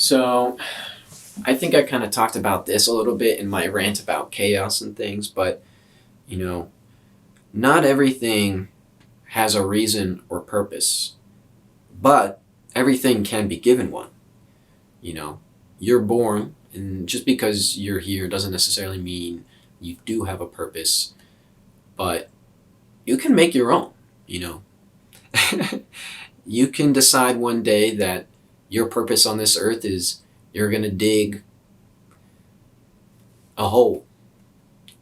So, I think I kind of talked about this a little bit in my rant about chaos and things, but you know, not everything has a reason or purpose, but everything can be given one. You know, you're born, and just because you're here doesn't necessarily mean you do have a purpose, but you can make your own, you know. You can decide one day that your purpose on this earth is you're going to dig a hole,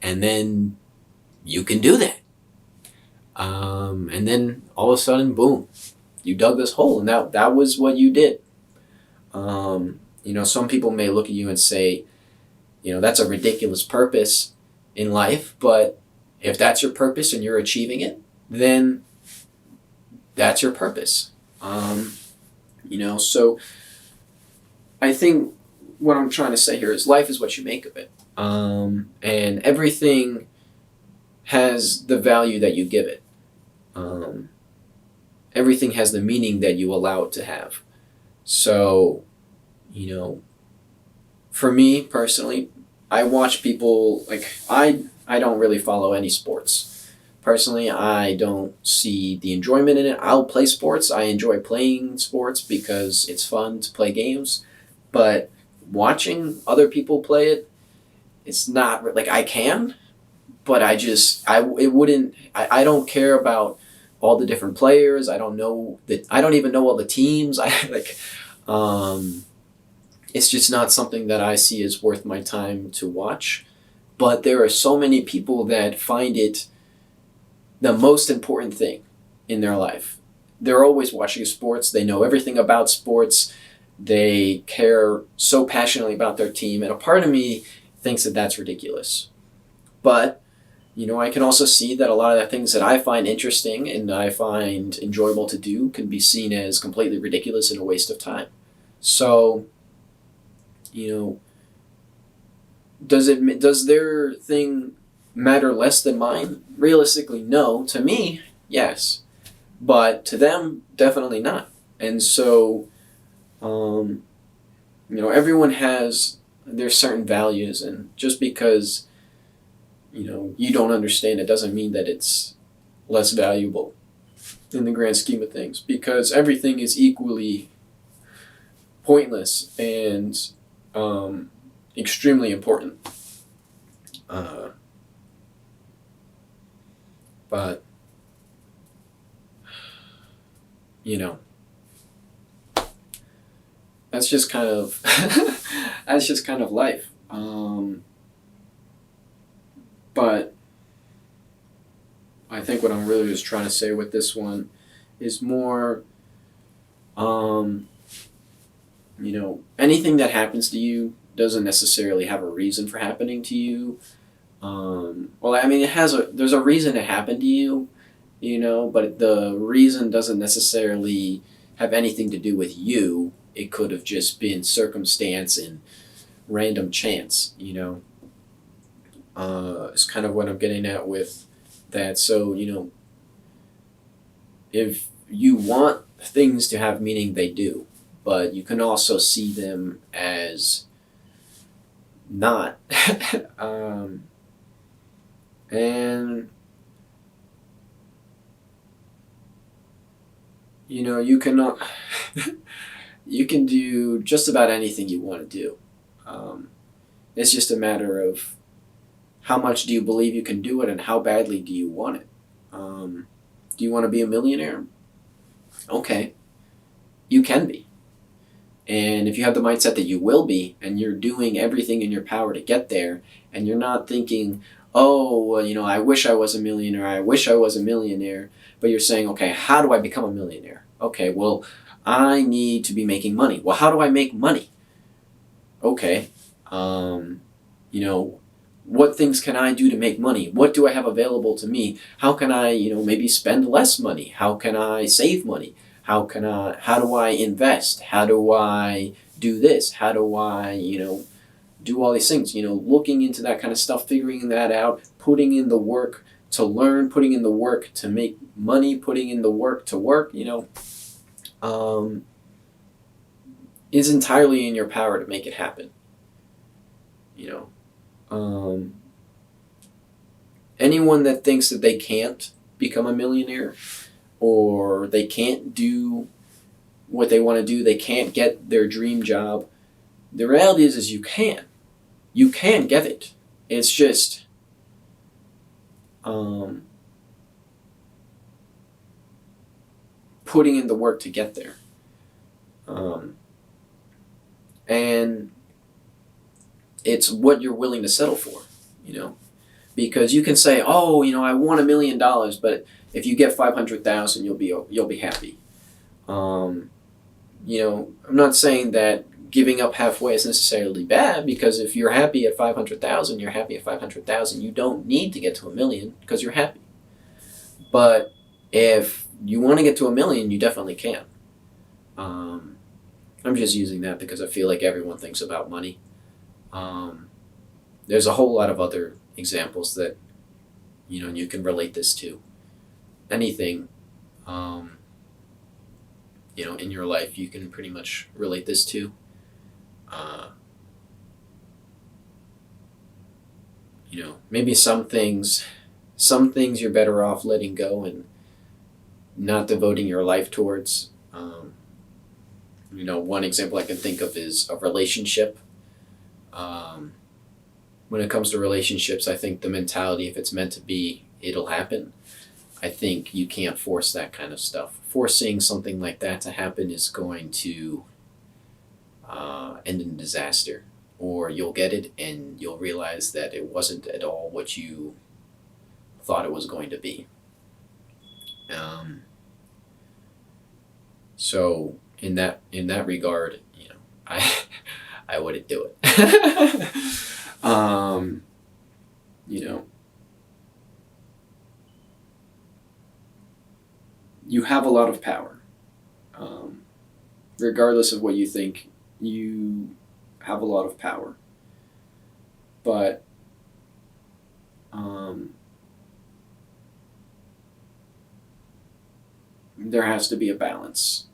and then you can do that. And then all of a sudden, boom, you dug this hole, and that was what you did. Some people may look at you and say, that's a ridiculous purpose in life, but if that's your purpose and you're achieving it, then that's your purpose. So I think what I'm trying to say here is life is what you make of it. And everything has the value that you give it. Everything has the meaning that you allow it to have. So, for me personally, I watch people I don't really follow any sports. Personally, I don't see the enjoyment in it. I'll play sports. I enjoy playing sports because it's fun to play games. But watching other people play it, it's not like I can, but I don't care about all the different players. I don't even know all the teams. It's just not something that I see as worth my time to watch. But there are so many people that find it the most important thing in their life. They're always watching sports. They know everything about sports. They care so passionately about their team. And a part of me thinks that that's ridiculous. But, I can also see that a lot of the things that I find interesting and I find enjoyable to do can be seen as completely ridiculous and a waste of time. So, does their thing matter less than mine? Realistically, no. To me, yes. But to them, definitely not. And so, everyone has their certain values, and just because, you don't understand it doesn't mean that it's less valuable in the grand scheme of things, because everything is equally pointless and extremely important. But that's just kind of that's just kind of life. But I think what I'm really just trying to say with this one is more, anything that happens to you doesn't necessarily have a reason for happening to you. There's a reason it happened to you, but the reason doesn't necessarily have anything to do with you. It could have just been circumstance and random chance, It's kind of what I'm getting at with that. So, if you want things to have meaning, they do, but you can also see them as not. And you cannot you can do just about anything you want to do. It's just a matter of how much do you believe you can do it and how badly do you want it. Do you want to be a millionaire? Okay, you can be. And if you have the mindset that you will be, and you're doing everything in your power to get there, and you're not thinking, oh, well, I wish I was a millionaire, I wish I was a millionaire, but you're saying, okay, how do I become a millionaire? Okay, well, I need to be making money. Well, how do I make money? Okay, what things can I do to make money? What do I have available to me? How can I, maybe spend less money? How can I save money? How do I invest? How do I do this? How do I, do all these things? Looking into that kind of stuff, figuring that out, putting in the work to learn, putting in the work to make money, putting in the work to work, is entirely in your power to make it happen. You know, um, anyone that thinks that they can't become a millionaire or they can't do what they want to do, they can't get their dream job. The reality is you can. You can get it. It's just putting in the work to get there. And it's what you're willing to settle for, because you can say, oh, I want $1 million, but if you get 500,000, you'll be happy. I'm not saying that giving up halfway is necessarily bad, because if you're happy at 500,000, you're happy at 500,000. You don't need to get to 1 million because you're happy. But if you want to get to 1 million, you definitely can. I'm just using that because I feel like everyone thinks about money. There's a whole lot of other examples that you can relate this to. Anything, in your life, you can pretty much relate this to. Maybe some things you're better off letting go and not devoting your life towards. One example I can think of is a relationship. When it comes to relationships, I think the mentality, if it's meant to be, it'll happen. I think you can't force that kind of stuff. Forcing something like that to happen is going to end in disaster. Or you'll get it and you'll realize that it wasn't at all what you thought it was going to be. So in that regard, I I wouldn't do it. You have a lot of power. Regardless of what you think, you have a lot of power. But there has to be a balance.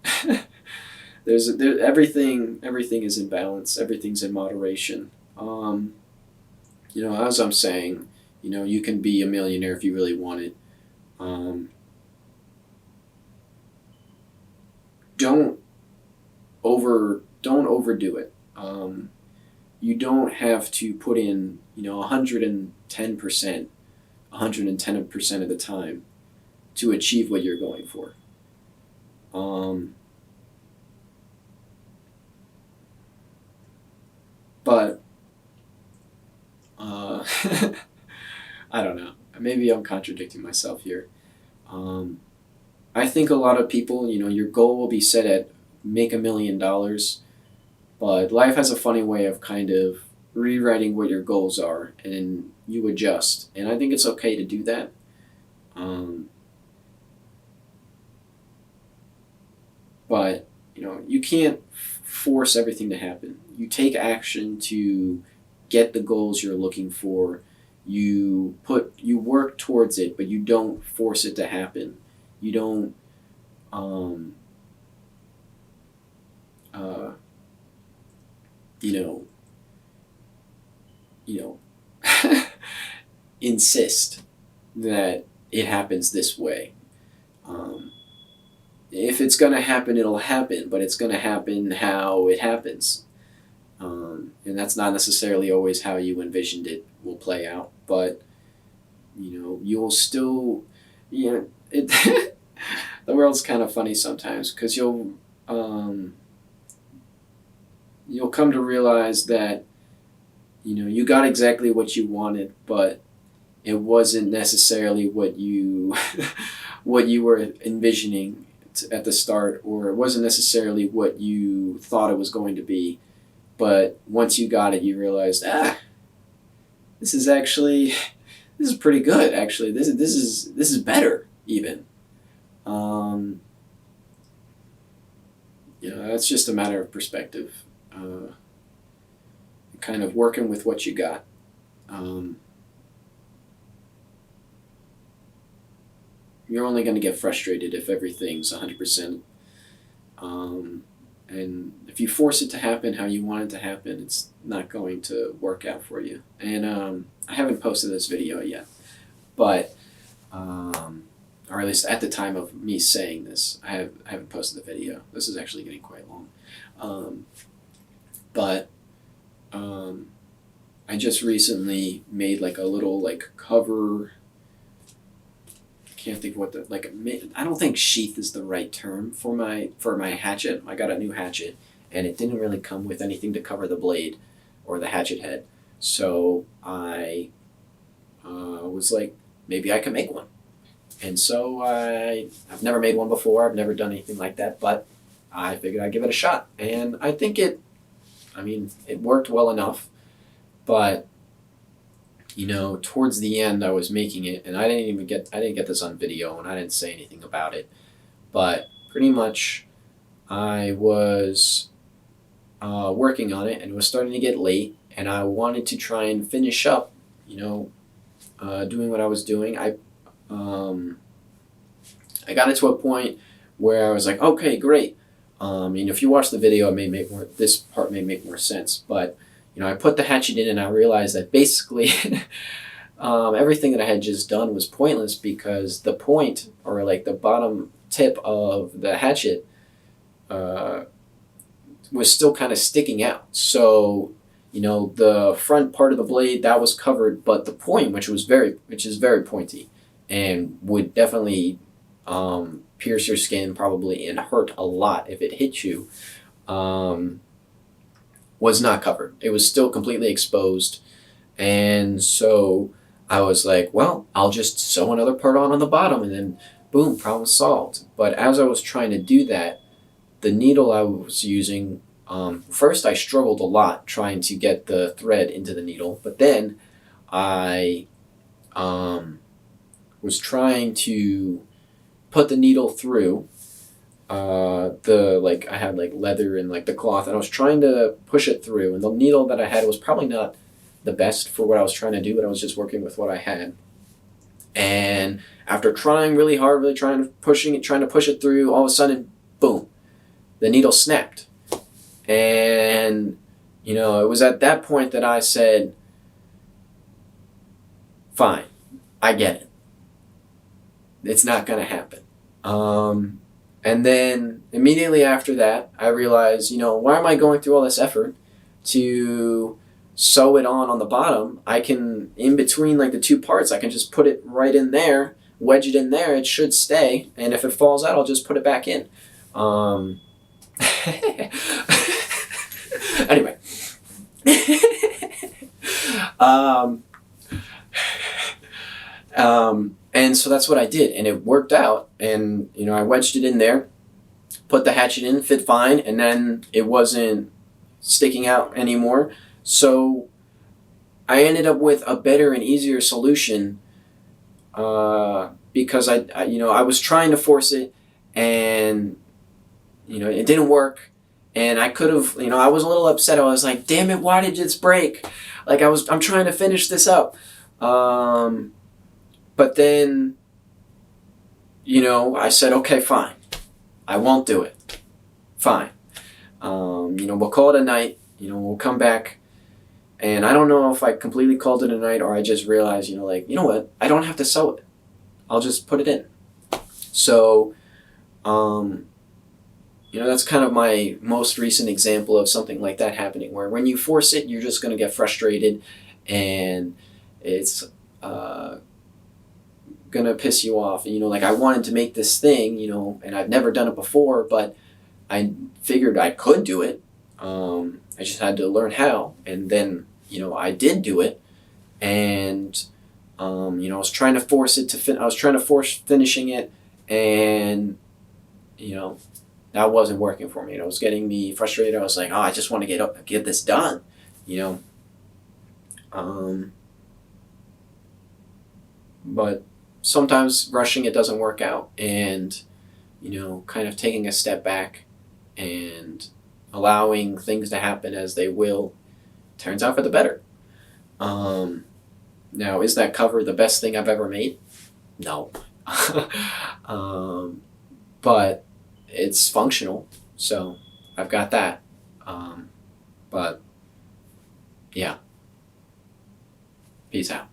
Everything is in balance. Everything's in moderation. As I'm saying, you can be a millionaire if you really want it. Don't overdo it. You don't have to put in 110%, 110% of the time to achieve what you're going for. But I don't know. Maybe I'm contradicting myself here. I think a lot of people, your goal will be set at make $1 million, but life has a funny way of kind of rewriting what your goals are, and you adjust. And I think it's okay to do that. But you can't force everything to happen. You take action to get the goals you're looking for. You work towards it, but you don't force it to happen. You don't insist that it happens this way. If it's going to happen, it'll happen, but it's going to happen how it happens. And that's not necessarily always how you envisioned it will play out, but you'll still, it the world's kind of funny sometimes, because you'll come to realize that you got exactly what you wanted, but it wasn't necessarily what you what you were envisioning at the start, or it wasn't necessarily what you thought it was going to be. But once you got it, you realized, this is pretty good. Actually, this is better even. That's just a matter of perspective. Kind of working with what you got. You're only going to get frustrated if everything's 100%. And if you force it to happen how you want it to happen, it's not going to work out for you. And I haven't posted this video yet, but or at least at the time of me saying this, I haven't posted the video. This is actually getting quite long. But I just recently made like a little like cover. I can't think of what I don't think sheath is the right term for my hatchet. I got a new hatchet, and it didn't really come with anything to cover the blade or the hatchet head. So I was like, maybe I can make one. And so I've never made one before. I've never done anything like that, but I figured I'd give it a shot. And I think it worked well enough. But, towards the end I was making it, and I didn't get this on video, and I didn't say anything about it. But pretty much I was working on it, and it was starting to get late, and I wanted to try and finish up, doing what I was doing. I got it to a point where I was like, okay, great. If you watch the video, this part may make more sense. But, I put the hatchet in, and I realized that basically everything that I had just done was pointless, because the point, or like the bottom tip of the hatchet, was still kind of sticking out. So, the front part of the blade, that was covered, but the point, which is very pointy, and would definitely pierce your skin probably and hurt a lot if it hit you, was not covered. It was still completely exposed. And so I was like, well, I'll just sew another part on the bottom, and then boom, problem solved. But as I was trying to do that, the needle I was using, first I struggled a lot trying to get the thread into the needle, but then I was trying to put the needle through I had like leather and like the cloth, and I was trying to push it through, and the needle that I had was probably not the best for what I was trying to do, but I was just working with what I had. And after trying really hard, really trying to push it through, all of a sudden, boom, the needle snapped. And it was at that point that I said, fine, I get it. It's not going to happen. And then immediately after that, I realized, why am I going through all this effort to sew it on the bottom? I can, in between like the two parts, I can just put it right in there, wedge it in there, it should stay, and if it falls out, I'll just put it back in. Anyway. And so that's what I did, and it worked out, and I wedged it in there, put the hatchet in, fit fine, and then it wasn't sticking out anymore. So I ended up with a better and easier solution, because I was trying to force it, and it didn't work, and I could have, I was a little upset. I was like, damn it, why did this break? Like I'm trying to finish this up. But then, I said, okay, fine. I won't do it. Fine. We'll call it a night. We'll come back. And I don't know if I completely called it a night, or I just realized, what? I don't have to sew it. I'll just put it in. So, that's kind of my most recent example of something like that happening, where when you force it, you're just going to get frustrated, and it's gonna piss you off. I wanted to make this thing, and I've never done it before, but I figured I could do it. I just had to learn how, and then I did do it, and I was trying to force it to I was trying to force finishing it, and that wasn't working for me. It was getting me frustrated. I was like, I just want to get this done, but sometimes rushing it doesn't work out, and kind of taking a step back and allowing things to happen as they will turns out for the better. Now, is that cover the best thing I've ever made? No. But it's functional, so I've got that. But yeah, peace out.